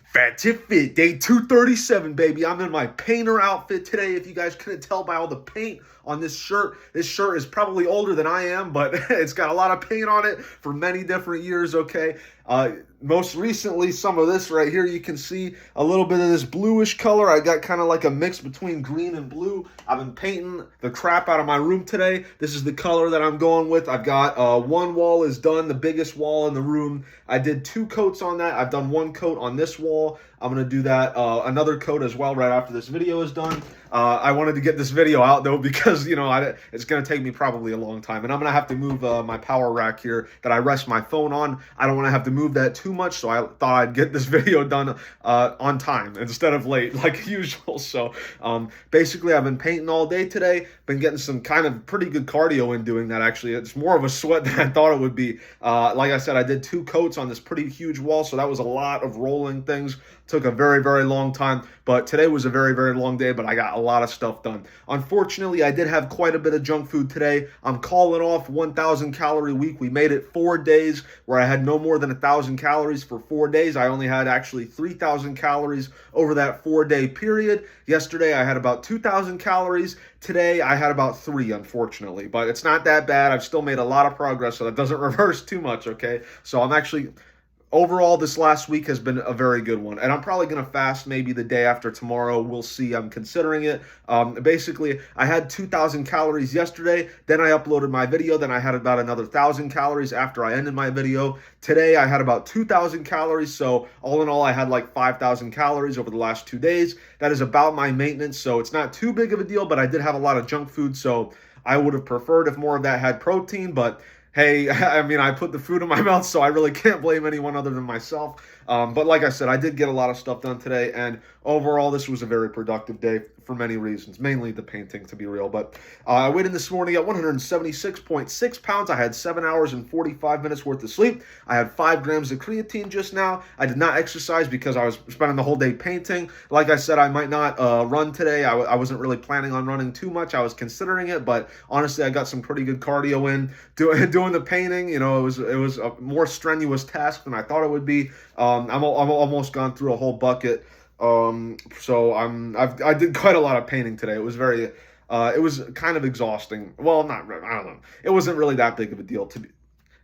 Fat Tip Fit, day 237, baby. I'm in my painter outfit today. If you guys couldn't tell by all the paint on this shirt is probably older than I am, but it's got a lot of paint on it for many different years, okay? Most recently, some of this right here, you can see a little bit of this bluish color. I got kind of like a mix between green and blue. I've been painting the crap out of my room today. This is the color that I'm going with. I've got one wall is done, the biggest wall in the room. I did 2 coats on that. I've done 1 coat on this wall. I'm going to do that another coat as well right after this video is done. I wanted to get this video out though because, you know, it's going to take me probably a long time. And I'm going to have to move my power rack here that I rest my phone on. I don't want to have to move that too much, so I thought I'd get this video done on time instead of late like usual. So basically I've been painting all day today. Been getting some kind of pretty good cardio in doing that actually. It's more of a sweat than I thought it would be. Like I said, I did 2 coats on this pretty huge wall, so that was a lot of rolling things. Took a very, very long time, but today was a very, very long day, but I got a lot of stuff done. Unfortunately, I did have quite a bit of junk food today. I'm calling off 1,000 calorie week. We made it 4 days where I had no more than 1,000 calories for 4 days. I only had actually 3,000 calories over that 4-day period. Yesterday, I had about 2,000 calories. Today, I had about 3, unfortunately, but it's not that bad. I've still made a lot of progress, so that doesn't reverse too much, okay? So I'm actually... Overall, this last week has been a very good one, and I'm probably going to fast maybe the day after tomorrow. We'll see. I'm considering it. Basically, I had 2,000 calories yesterday. Then I uploaded my video. Then I had about another 1,000 calories after I ended my video. Today, I had about 2,000 calories, so all in all, I had like 5,000 calories over the last 2 days. That is about my maintenance, so it's not too big of a deal, but I did have a lot of junk food, so I would have preferred if more of that had protein, but hey, I mean, I put the food in my mouth, so I really can't blame anyone other than myself. But like I said, I did get a lot of stuff done today, and overall, this was a very productive day for many reasons, mainly the painting, to be real. But I weighed in this morning at 176.6 pounds. I had 7 hours and 45 minutes worth of sleep. I had 5 grams of creatine just now. I did not exercise because I was spending the whole day painting. Like I said, I might not run today. I wasn't really planning on running too much. I was considering it, but honestly, I got some pretty good cardio in doing the painting. You know, it was a more strenuous task than I thought it would be. I'm almost gone through a whole bucket. So I did quite a lot of painting today. It was very, it was kind of exhausting. Well, not really, I don't know. It wasn't really that big of a deal to be.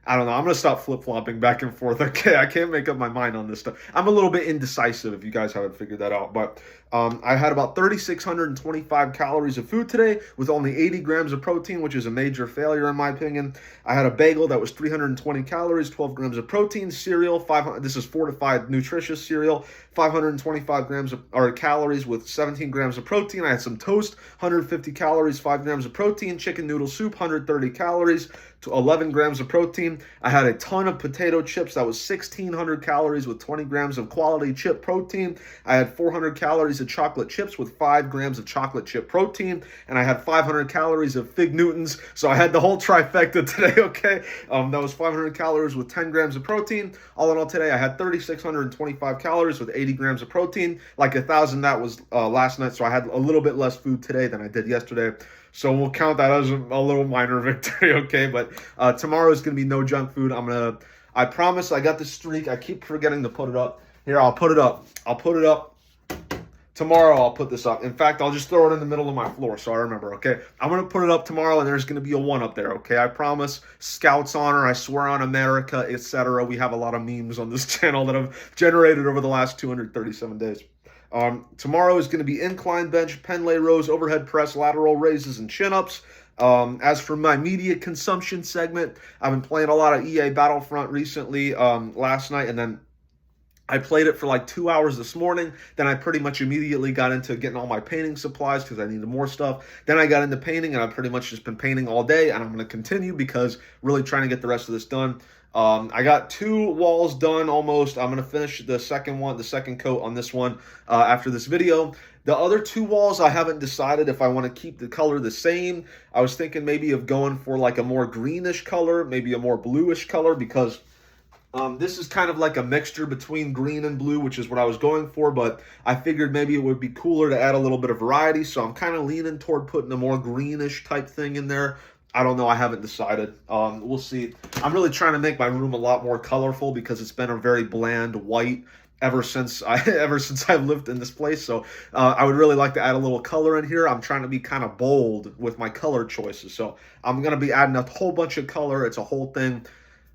I don't know. I'm going to stop flip-flopping back and forth. Okay, I can't make up my mind on this stuff. I'm a little bit indecisive if you guys haven't figured that out. But I had about 3,625 calories of food today with only 80 grams of protein, which is a major failure in my opinion. I had a bagel that was 320 calories, 12 grams of protein, cereal, 500, this is fortified nutritious cereal, 525 grams of calories with 17 grams of protein. I had some toast, 150 calories, 5 grams of protein, chicken noodle soup, 130 calories, to 11 grams of protein. I had a ton of potato chips. That was 1,600 calories with 20 grams of quality chip protein. I had 400 calories of chocolate chips with 5 grams of chocolate chip protein. And I had 500 calories of Fig Newtons. So I had the whole trifecta today, okay? That was 500 calories with 10 grams of protein. All in all today, I had 3,625 calories with 80 grams of protein. Like 1,000, that was last night. So I had a little bit less food today than I did yesterday. So we'll count that as a little minor victory, okay? But tomorrow is going to be no junk food. I promise I got the streak. I keep forgetting to put it up. Here, I'll put it up. I'll put it up. Tomorrow, I'll put this up. In fact, I'll just throw it in the middle of my floor so I remember, okay? I'm going to put it up tomorrow, and there's going to be a 1 up there, okay? I promise. Scouts honor, I swear on America, etc. We have a lot of memes on this channel that have generated over the last 237 days. Tomorrow is going to be incline bench, pen lay rows, overhead press, lateral raises, and chin-ups. As for my media consumption segment, I've been playing a lot of EA Battlefront recently, last night, and then I played it for like 2 hours this morning. Then I pretty much immediately got into getting all my painting supplies because I needed more stuff. Then I got into painting, and I've pretty much just been painting all day, and I'm going to continue because really trying to get the rest of this done. I got 2 walls done almost. I'm going to finish the second coat on this one after this video. The other 2 walls, I haven't decided if I want to keep the color the same. I was thinking maybe of going for like a more greenish color, maybe a more bluish color, because this is kind of like a mixture between green and blue, which is what I was going for, but I figured maybe it would be cooler to add a little bit of variety, so I'm kind of leaning toward putting a more greenish type thing in there. I don't know. I haven't decided. We'll see. I'm really trying to make my room a lot more colorful because it's been a very bland white ever since I've lived in this place. So I would really like to add a little color in here. I'm trying to be kind of bold with my color choices. So I'm gonna be adding a whole bunch of color. It's a whole thing.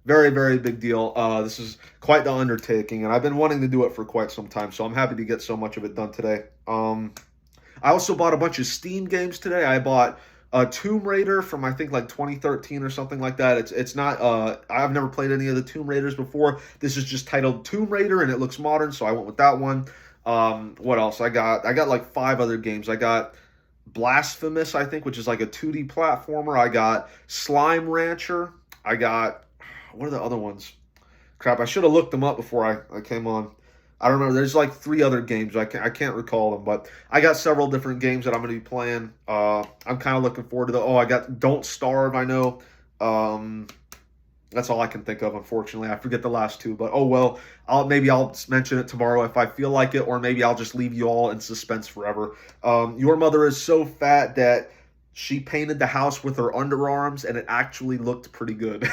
Very, very big deal. This is quite the undertaking, and I've been wanting to do it for quite some time. So I'm happy to get so much of it done today. I also bought a bunch of Steam games today. I bought Tomb Raider from I think like 2013 or something like that. It's not. I've never played any of the Tomb Raiders before. This is just titled Tomb Raider and it looks modern, so I went with that one. What else? I got like 5 other games. I got Blasphemous, I think, which is like a 2D platformer. I got Slime Rancher. I got, what are the other ones? Crap, I should have looked them up before I came on. I don't know. There's like 3 other games. I can't recall them, but I got several different games that I'm going to be playing. I'm kind of looking forward to the. Oh, I got Don't Starve. I know. Um, that's all I can think of. Unfortunately, I forget the last 2. But oh well. Maybe I'll mention it tomorrow if I feel like it, or maybe I'll just leave you all in suspense forever. Your mother is so fat that she painted the house with her underarms, and it actually looked pretty good.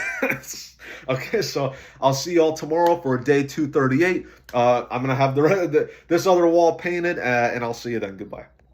Okay, so I'll see y'all tomorrow for day 238. I'm gonna have this other wall painted, and I'll see you then. Goodbye.